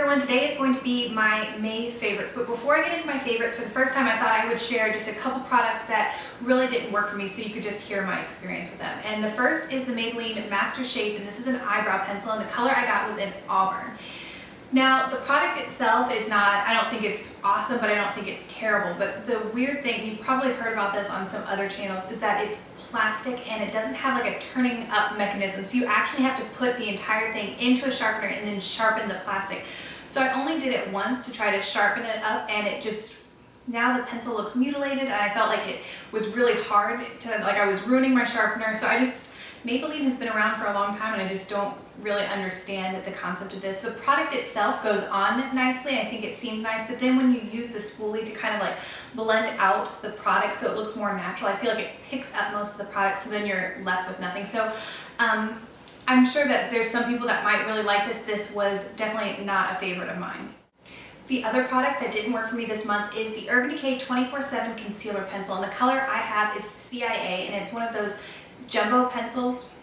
everyone, today is going to be my May favorites, but before I get into my favorites, for the first time I thought I would share just a couple products that really didn't work for me so you could just hear my experience with them. And the first is the Maybelline Master Shape, and this is an eyebrow pencil, and the color I got was in Auburn. Now, the product itself is not, I don't think it's awesome, but I don't think it's terrible. But the weird thing, and you've probably heard about this on some other channels, is that it's plastic and it doesn't have like a turning up mechanism. So you actually have to put the entire thing into a sharpener and then sharpen the plastic. So I only did it once to try to sharpen it up, and it just, now the pencil looks mutilated, and I felt like it was really hard to, like I was ruining my sharpener. So Maybelline has been around for a long time and I just don't really understand the concept of this. The product itself goes on nicely, I think it seems nice, but then when you use the spoolie to kind of like blend out the product so it looks more natural, I feel like it picks up most of the product, so then you're left with nothing. So I'm sure that there's some people that might really like this. This was definitely not a favorite of mine. The other product that didn't work for me this month is the Urban Decay 24/7 Concealer Pencil, and the color I have is CIA, and it's one of those jumbo pencils.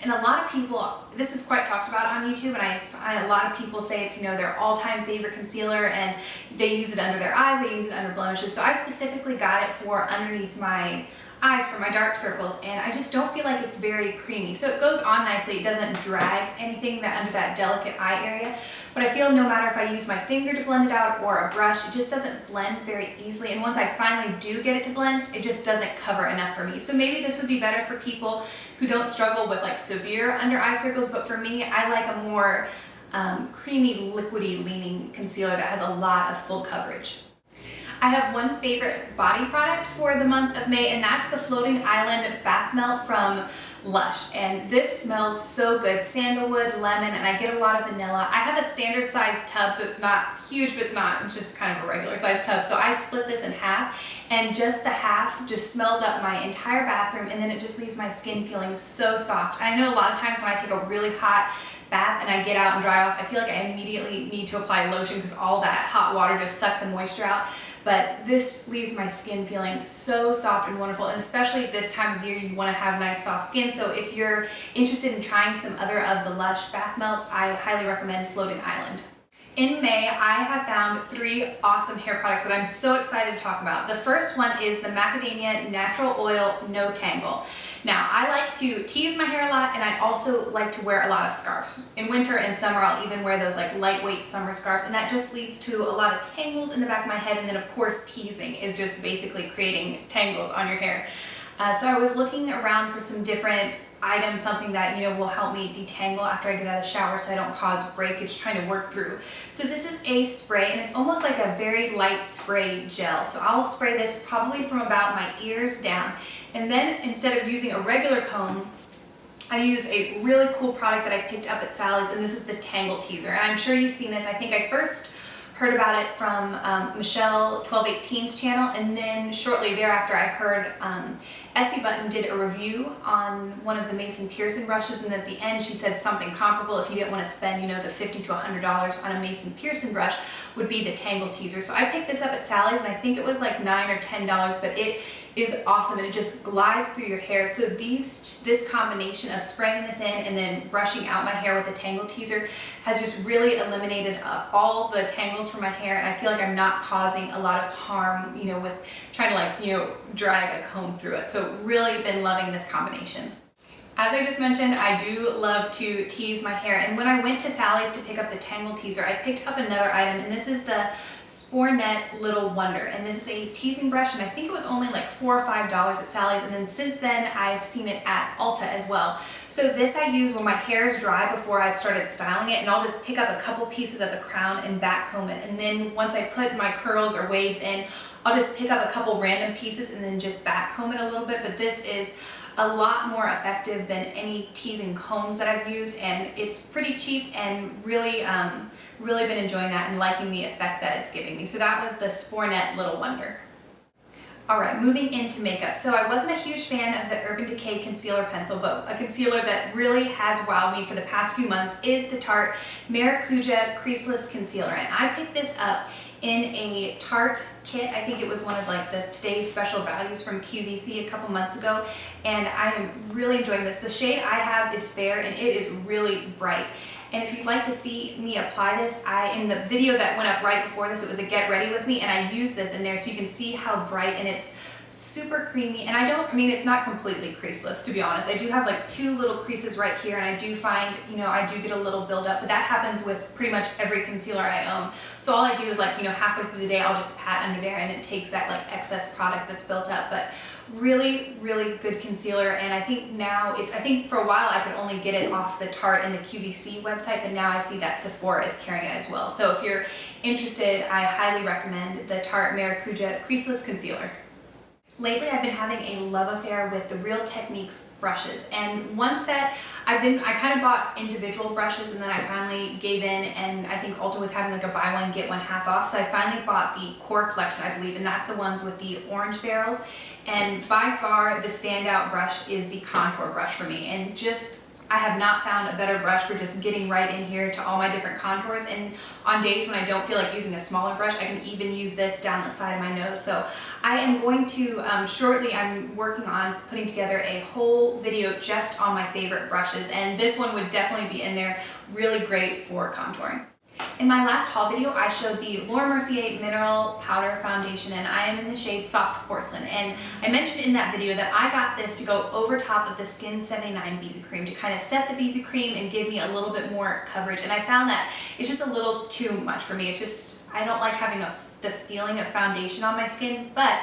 And a lot of people, this is quite talked about on YouTube, and a lot of people say it's, you know, their all-time favorite concealer, and they use it under their eyes, they use it under blemishes. So I specifically got it for underneath my eyes for my dark circles, and I just don't feel like it's very creamy. So it goes on nicely, it doesn't drag anything that under that delicate eye area, but I feel no matter if I use my finger to blend it out or a brush, it just doesn't blend very easily. And once I finally do get it to blend, it just doesn't cover enough for me. So maybe this would be better for people who don't struggle with like severe under eye circles, but for me, I like a more creamy, liquidy leaning concealer that has a lot of full coverage. I have one favorite body product for the month of May, and that's the Floating Island Bath Melt from Lush. And this smells so good, sandalwood, lemon, and I get a lot of vanilla. I have a standard size tub, so it's not huge, but it's just kind of a regular size tub. So I split this in half, and just the half just smells up my entire bathroom, and then it just leaves my skin feeling so soft. I know a lot of times when I take a really hot bath and I get out and dry off, I feel like I immediately need to apply lotion because all that hot water just sucked the moisture out. But this leaves my skin feeling so soft and wonderful, and especially this time of year, you want to have nice soft skin. So if you're interested in trying some other of the Lush bath melts, I highly recommend Floating Island. In May, I have found 3 awesome hair products that I'm so excited to talk about. The first one is the Macadamia Natural Oil No Tangle. Now, I like to tease my hair a lot, and I also like to wear a lot of scarves. In winter and summer, I'll even wear those like lightweight summer scarves, and that just leads to a lot of tangles in the back of my head, and then of course teasing is just basically creating tangles on your hair. So I was looking around for some different items, something that, you know, will help me detangle after I get out of the shower so I don't cause breakage trying to work through. So this is a spray, and it's almost like a very light spray gel. So I'll spray this probably from about my ears down, and then instead of using a regular comb, I use a really cool product that I picked up at Sally's, and this is the Tangle Teezer. And I'm sure you've seen this. I think I first heard about it from Michelle 1218's channel, and then shortly thereafter I heard Essie Button did a review on one of the Mason Pearson brushes, and at the end she said something comparable if you didn't want to spend, you know, the $50 to $100 on a Mason Pearson brush would be the Tangle Teezer. So I picked this up at Sally's, and I think it was like $9 or $10, but it is awesome, and it just glides through your hair. So this combination of spraying this in and then brushing out my hair with the Tangle Teezer has just really eliminated all the tangles from my hair, and I feel like I'm not causing a lot of harm, you know, with trying to like, you know, drag a comb through it. So really been loving this combination. As I just mentioned, I do love to tease my hair, and when I went to Sally's to pick up the Tangle Teezer, I picked up another item, and this is the Spornette Little Wonder, and this is a teasing brush, and I think it was only like $4 or $5 at Sally's, and then since then I've seen it at Ulta as well. So this I use when my hair is dry before I've started styling it, and I'll just pick up a couple pieces at the crown and back comb it, and then once I put my curls or waves in, I'll just pick up a couple random pieces and then just back comb it a little bit. But this is a lot more effective than any teasing combs that I've used, and it's pretty cheap, and really really been enjoying that and liking the effect that it's giving me. So that was the Spornette Little Wonder. Alright, moving into makeup. So I wasn't a huge fan of the Urban Decay concealer pencil, but a concealer that really has wowed me for the past few months is the Tarte Maracuja Creaseless Concealer. And I picked this up in a Tarte kit. I think it was one of like the Today's Special Values from QVC a couple months ago, and I am really enjoying this. The shade I have is fair and it is really bright. And if you'd like to see me apply this, in the video that went up right before this, it was a get ready with me, and I used this in there so you can see how bright, and it's super creamy. And I mean, it's not completely creaseless, to be honest. I do have like 2 little creases right here, and I do find, you know, I do get a little buildup, but that happens with pretty much every concealer I own. So all I do is like, you know, halfway through the day, I'll just pat under there and it takes that like excess product that's built up. But really, really good concealer. And I think now I think for a while I could only get it off the Tarte and the QVC website, but now I see that Sephora is carrying it as well. So if you're interested, I highly recommend the Tarte Maracuja Creaseless Concealer. Lately, I've been having a love affair with the Real Techniques brushes, and one set I kind of bought individual brushes, and then I finally gave in, and I think Ulta was having like a buy one get one half off, so I finally bought the core collection, I believe, and that's the ones with the orange barrels. And by far the standout brush is the contour brush for me, and just I have not found a better brush for just getting right in here to all my different contours. And on days when I don't feel like using a smaller brush, I can even use this down the side of my nose. So I am going to, shortly, I'm working on putting together a whole video just on my favorite brushes. And this one would definitely be in there, really great for contouring. In my last haul video, I showed the Laura Mercier Mineral Powder Foundation, and I am in the shade Soft Porcelain. And I mentioned in that video that I got this to go over top of the Skin 79 BB cream to kind of set the BB cream and give me a little bit more coverage. And I found that it's just a little too much for me. It's just, I don't like having the feeling of foundation on my skin, but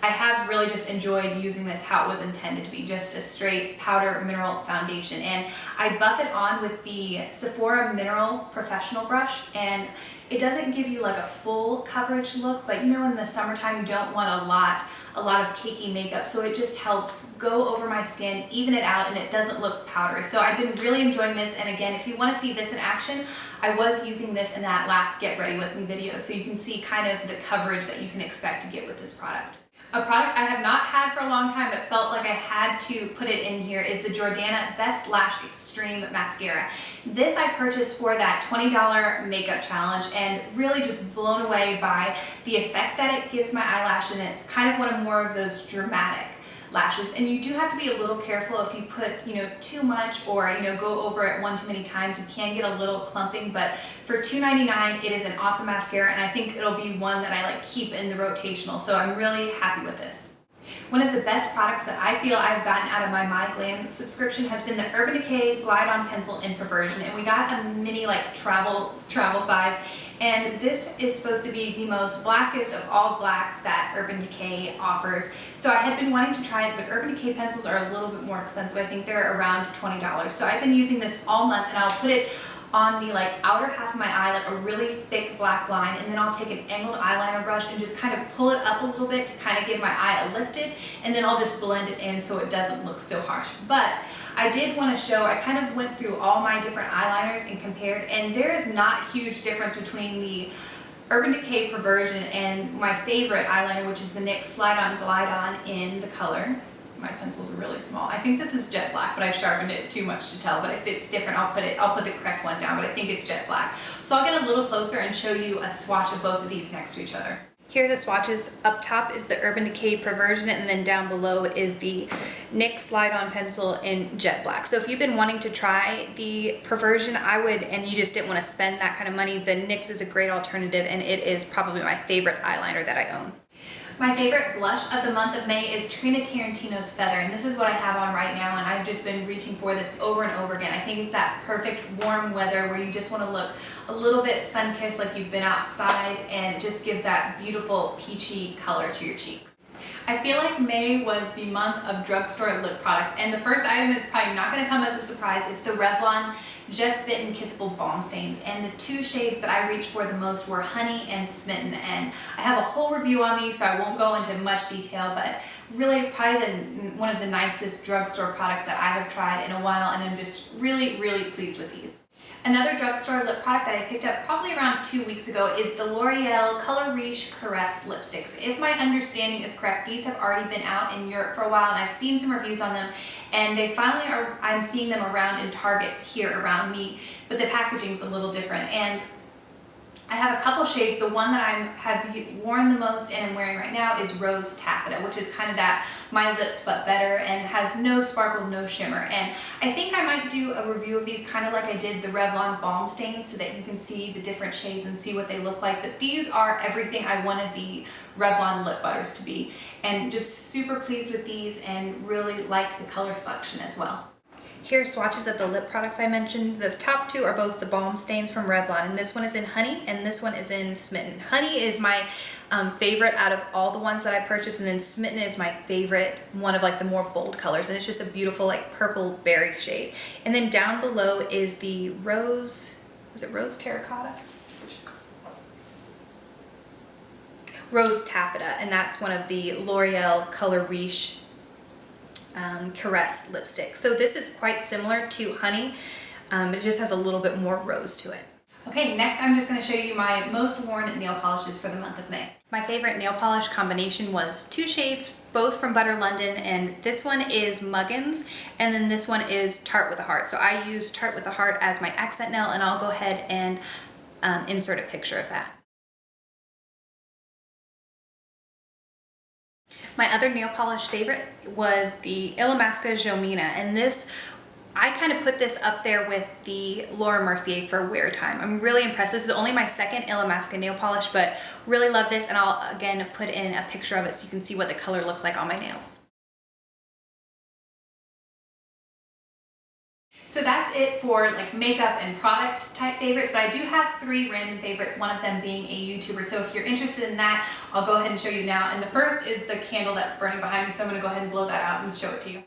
I have really just enjoyed using this how it was intended to be, just a straight powder mineral foundation. And I buff it on with the Sephora Mineral Professional brush, and it doesn't give you like a full coverage look, but you know, in the summertime you don't want a lot of cakey makeup, so it just helps go over my skin, even it out, and it doesn't look powdery. So I've been really enjoying this, and again, if you want to see this in action, I was using this in that last Get Ready With Me video, so you can see kind of the coverage that you can expect to get with this product. A product I have not had for a long time but felt like I had to put it in here is the Jordana Best Lash Extreme Mascara. This I purchased for that $20 makeup challenge, and really just blown away by the effect that it gives my eyelash, and it's kind of one of more of those dramatic lashes. And you do have to be a little careful if you put, you know, too much, or, you know, go over it one too many times. You can get a little clumping, but for $2.99 it is an awesome mascara, and I think it'll be one that I like keep in the rotational, so I'm really happy with this. One of the best products that I feel I've gotten out of my MyGlam subscription has been the Urban Decay Glide On Pencil in Perversion, and we got a mini like travel size. And this is supposed to be the most blackest of all blacks that Urban Decay offers. So I had been wanting to try it, but Urban Decay pencils are a little bit more expensive. I think they're around $20. So I've been using this all month, and I'll put it on the like outer half of my eye, like a really thick black line, and then I'll take an angled eyeliner brush and just kind of pull it up a little bit to kind of give my eye a lifted, and then I'll just blend it in so it doesn't look so harsh. But I did want to show, I kind of went through all my different eyeliners and compared, and there is not a huge difference between the Urban Decay Perversion and my favorite eyeliner, which is the NYX Slide On Glide On in the color. My pencils are really small. I think this is jet black, but I've sharpened it too much to tell. But if it's different, I'll put the correct one down, but I think it's jet black. So I'll get a little closer and show you a swatch of both of these next to each other. Here are the swatches. Up top is the Urban Decay Perversion, and then down below is the NYX Slide On Pencil in jet black. So if you've been wanting to try the Perversion, and you just didn't want to spend that kind of money, the NYX is a great alternative, and it is probably my favorite eyeliner that I own. My favorite blush of the month of May is Tarantino's Feather, and this is what I have on right now, and I've just been reaching for this over and over again. I think it's that perfect warm weather where you just want to look a little bit sun-kissed, like you've been outside, and it just gives that beautiful peachy color to your cheeks. I feel like May was the month of drugstore lip products, and the first item is probably not going to come as a surprise. It's the Revlon Just Bitten Kissable Balm Stains, and the 2 shades that I reached for the most were Honey and Smitten, and I have a whole review on these, so I won't go into much detail, but really probably one of the nicest drugstore products that I have tried in a while, and I'm just really, really pleased with these. Another drugstore lip product that I picked up probably around 2 weeks ago is the L'Oreal Color Riche Caresse lipsticks. If my understanding is correct, these have already been out in Europe for a while, and I've seen some reviews on them, and they finally are, I'm seeing them around in Targets here around me, but the packaging's a little different. And I have a couple shades. The one that I have worn the most and I'm wearing right now is Rose Taffeta, which is kind of that My Lips But Better and has no sparkle, no shimmer. And I think I might do a review of these kind of like I did the Revlon Balm stains so that you can see the different shades and see what they look like. But these are everything I wanted the Revlon lip butters to be. And just super pleased with these and really like the color selection as well. Here are swatches of the lip products I mentioned. The top two are both the Balm stains from Revlon, and this one is in Honey, and this one is in Smitten. Honey is my favorite out of all the ones that I purchased, and then Smitten is my favorite, one of like the more bold colors, and it's just a beautiful like purple berry shade. And then down below is the Rose, was it Rose Terracotta? Rose Taffeta, and that's one of the L'Oreal Color Riche Caresse lipstick. So this is quite similar to Honey, it just has a little bit more rose to it. Okay, next I'm just going to show you my most worn nail polishes for the month of May. My favorite nail polish combination was two shades, both from Butter London, and this one is Muggins, and then this one is Tarte with a Heart. So I use Tarte with a Heart as my accent nail, and I'll go ahead and insert a picture of that. My other nail polish favorite was the Illamasqua Jo'Mina, and this, I kind of put this up there with the Laura Mercier for wear time. I'm really impressed. This is only my second Illamasqua nail polish, but really love this, and I'll again put in a picture of it so you can see what the color looks like on my nails. So that's it for like makeup and product type favorites, but I do have 3 random favorites, one of them being a YouTuber. So if you're interested in that, I'll go ahead and show you now. And the first is the candle that's burning behind me, so I'm gonna go ahead and blow that out and show it to you.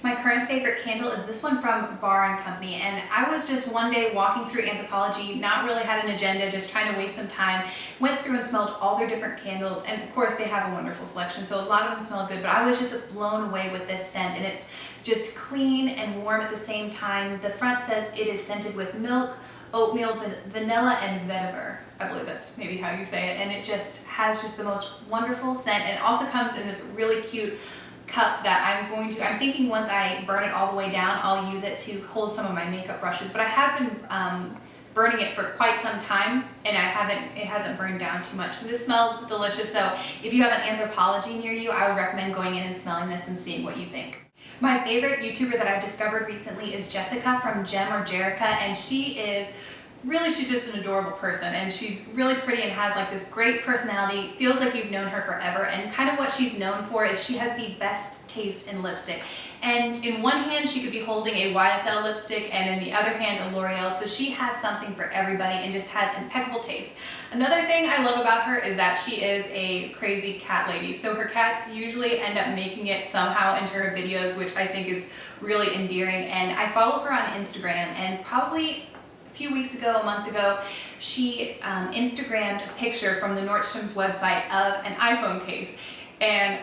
My current favorite candle is this one from Bar & Company, and I was just one day walking through Anthropologie, not really had an agenda, just trying to waste some time, went through and smelled all their different candles, and of course they have a wonderful selection, so a lot of them smell good, but I was just blown away with this scent, and it's just clean and warm at the same time. The front says it is scented with milk, oatmeal, vanilla, and vetiver. I believe that's maybe how you say it, and it just has just the most wonderful scent, and it also comes in this really cute cup that I'm thinking once I burn it all the way down, I'll use it to hold some of my makeup brushes, but I have been burning it for quite some time, and it hasn't burned down too much. So this smells delicious, so if you have an Anthropologie near you, I would recommend going in and smelling this and seeing what you think. My favorite YouTuber that I've discovered recently is Jessica from Gem or Jerica, and she's just an adorable person, and she's really pretty and has like this great personality, feels like you've known her forever, and kind of what she's known for is she has the best taste in lipstick. And in one hand she could be holding a YSL lipstick and in the other hand a L'Oreal, so she has something for everybody and just has impeccable taste. Another thing I love about her is that she is a crazy cat lady, so her cats usually end up making it somehow into her videos, which I think is really endearing, and I follow her on Instagram, and probably a few weeks ago, a month ago, she Instagrammed a picture from the Nordstrom's website of an iPhone case, and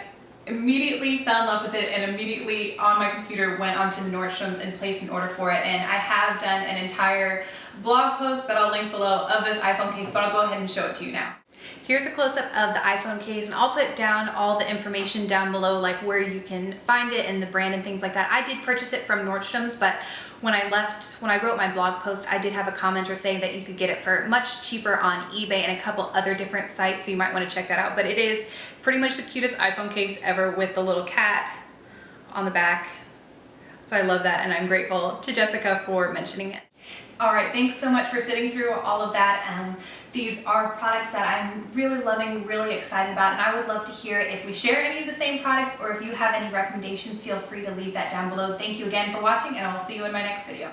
immediately fell in love with it, and immediately on my computer went onto the Nordstrom's and placed an order for it. And I have done an entire blog post that I'll link below of this iPhone case, but I'll go ahead and show it to you now. Here's a close-up of the iPhone case, and I'll put down all the information down below, like where you can find it and the brand and things like that. I did purchase it from Nordstrom's, but when I wrote my blog post, I did have a commenter saying that you could get it for much cheaper on eBay and a couple other different sites, so you might want to check that out. But it is pretty much the cutest iPhone case ever with the little cat on the back. So I love that, and I'm grateful to Jessica for mentioning it. All right, thanks so much for sitting through all of that. These are products that I'm really loving, really excited about, and I would love to hear if we share any of the same products, or if you have any recommendations, feel free to leave that down below. Thank you again for watching, and I will see you in my next video.